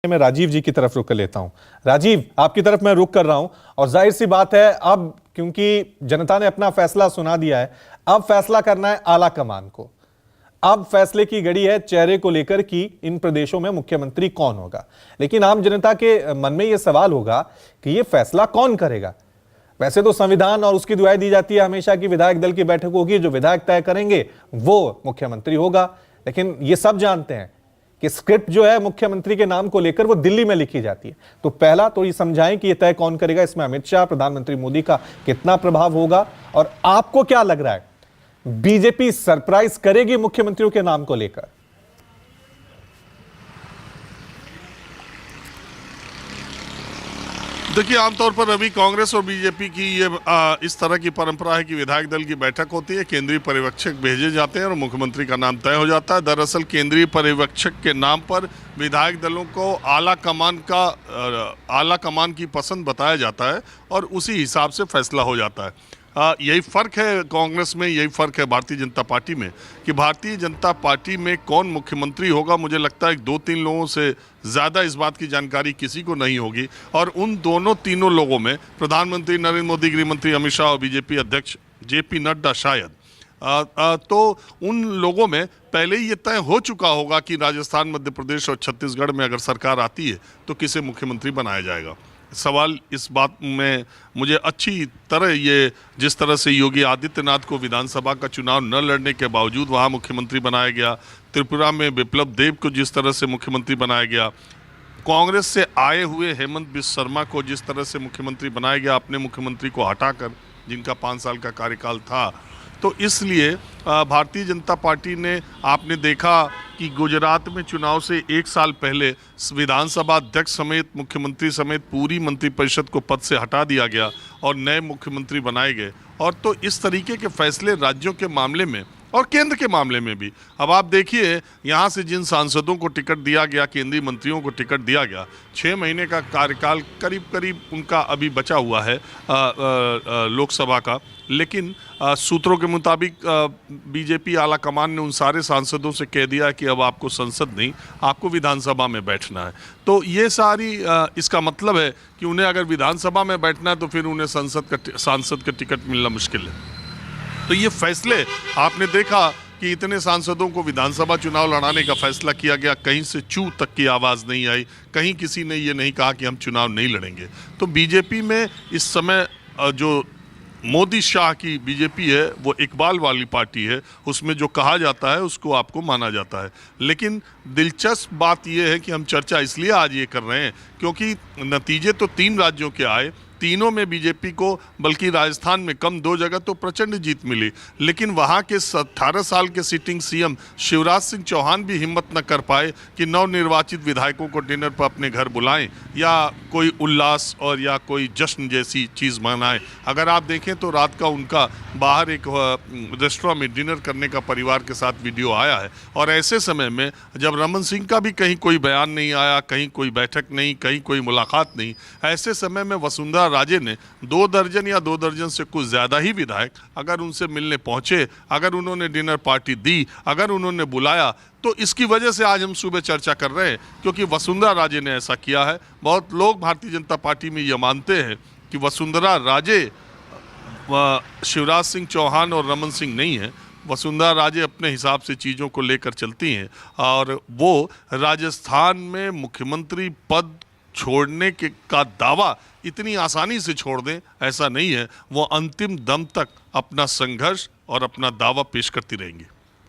मैं राजीव जी की तरफ रुक कर लेता हूं। राजीव, आपकी तरफ मैं रुक कर रहा हूं और जाहिर सी बात है, अब क्योंकि जनता ने अपना फैसला सुना दिया है, अब फैसला करना है आला कमान को। अब फैसले की घड़ी है चेहरे को लेकर कि इन प्रदेशों में मुख्यमंत्री कौन होगा। लेकिन आम जनता के मन में यह सवाल होगा कि यह फैसला कौन करेगा। वैसे तो संविधान और उसकी दुहाई दी जाती है हमेशा कि विधायक दल की बैठक होगी, जो विधायक तय करेंगे वो मुख्यमंत्री होगा। लेकिन ये सब जानते हैं कि स्क्रिप्ट जो है मुख्यमंत्री के नाम को लेकर वो दिल्ली में लिखी जाती है। तो पहला तो ये समझाएं कि ये तय कौन करेगा, इसमें अमित शाह, प्रधानमंत्री मोदी का कितना प्रभाव होगा, और आपको क्या लग रहा है बीजेपी सरप्राइज करेगी मुख्यमंत्रियों के नाम को लेकर? देखिए, आमतौर पर अभी कांग्रेस और बीजेपी की ये इस तरह की परंपरा है कि विधायक दल की बैठक होती है, केंद्रीय पर्यवेक्षक भेजे जाते हैं और मुख्यमंत्री का नाम तय हो जाता है। दरअसल केंद्रीय पर्यवेक्षक के नाम पर विधायक दलों को आला कमान की पसंद बताया जाता है और उसी हिसाब से फैसला हो जाता है। यही फ़र्क है कांग्रेस में, यही फ़र्क है भारतीय जनता पार्टी में कि भारतीय जनता पार्टी में कौन मुख्यमंत्री होगा, मुझे लगता है 2-3 लोगों से ज़्यादा इस बात की जानकारी किसी को नहीं होगी। और उन तीनों लोगों में प्रधानमंत्री नरेंद्र मोदी, गृह मंत्री अमित शाह और बीजेपी अध्यक्ष जेपी नड्डा शायद, तो उन लोगों में पहले ही ये तय हो चुका होगा कि राजस्थान, मध्य प्रदेश और छत्तीसगढ़ में अगर सरकार आती है तो किसे मुख्यमंत्री बनाया जाएगा। सवाल इस बात में मुझे अच्छी तरह, ये जिस तरह से योगी आदित्यनाथ को विधानसभा का चुनाव न लड़ने के बावजूद वहाँ मुख्यमंत्री बनाया गया, त्रिपुरा में बिप्लब देब को जिस तरह से मुख्यमंत्री बनाया गया, कांग्रेस से आए हुए हेमंत बिस्वा शर्मा को जिस तरह से मुख्यमंत्री बनाया गया अपने मुख्यमंत्री को हटाकर, जिनका 5 साल का कार्यकाल था, तो इसलिए भारतीय जनता पार्टी ने, आपने देखा कि गुजरात में चुनाव से 1 साल पहले विधानसभा अध्यक्ष समेत मुख्यमंत्री समेत पूरी मंत्रिपरिषद को पद से हटा दिया गया और नए मुख्यमंत्री बनाए गए। और तो इस तरीके के फैसले राज्यों के मामले में और केंद्र के मामले में भी, अब आप देखिए यहाँ से जिन सांसदों को टिकट दिया गया, केंद्रीय मंत्रियों को टिकट दिया गया, 6 महीने का कार्यकाल करीब उनका अभी बचा हुआ है लोकसभा का। लेकिन सूत्रों के मुताबिक बीजेपी आला कमान ने उन सारे सांसदों से कह दिया कि अब आपको संसद नहीं, आपको विधानसभा में बैठना है। तो ये सारी इसका मतलब है कि उन्हें अगर विधानसभा में बैठना है तो फिर उन्हें सांसद का टिकट मिलना मुश्किल है। तो ये फैसले आपने देखा कि इतने सांसदों को विधानसभा चुनाव लड़ाने का फैसला किया गया, कहीं से चू तक की आवाज़ नहीं आई, कहीं किसी ने ये नहीं कहा कि हम चुनाव नहीं लड़ेंगे। तो बीजेपी में इस समय जो मोदी शाह की बीजेपी है वो इकबाल वाली पार्टी है, उसमें जो कहा जाता है उसको आपको माना जाता है। लेकिन दिलचस्प बात यह है कि हम चर्चा इसलिए आज ये कर रहे हैं क्योंकि नतीजे तो 3 राज्यों के आए, तीनों में बीजेपी को, बल्कि राजस्थान में कम 2 जगह तो प्रचंड जीत मिली, लेकिन वहाँ के 18 साल के सिटिंग सीएम शिवराज सिंह चौहान भी हिम्मत न कर पाए कि नवनिर्वाचित विधायकों को डिनर पर अपने घर बुलाएं या कोई उल्लास और या कोई जश्न जैसी चीज़ मनाएं। अगर आप देखें तो रात का उनका बाहर एक रेस्टोरेंट में डिनर करने का परिवार के साथ वीडियो आया है। और ऐसे समय में जब रमन सिंह का भी कहीं कोई बयान नहीं आया, कहीं कोई बैठक नहीं, कहीं कोई मुलाकात नहीं, ऐसे समय में वसुंधरा राजे ने 2 दर्जन या 2 दर्जन से कुछ ज़्यादा ही विधायक अगर उनसे मिलने पहुंचे, अगर उन्होंने डिनर पार्टी दी, अगर उन्होंने बुलाया, तो इसकी वजह से आज हम सुबह चर्चा कर रहे हैं क्योंकि वसुंधरा राजे ने ऐसा किया है। बहुत लोग भारतीय जनता पार्टी में ये मानते हैं कि वसुंधरा राजे शिवराज सिंह चौहान और रमन सिंह नहीं है। वसुंधरा राजे अपने हिसाब से चीज़ों को लेकर चलती हैं और वो राजस्थान में मुख्यमंत्री पद छोड़ने का दावा इतनी आसानी से छोड़ दें, ऐसा नहीं है। वो अंतिम दम तक अपना संघर्ष और अपना दावा पेश करती रहेंगी।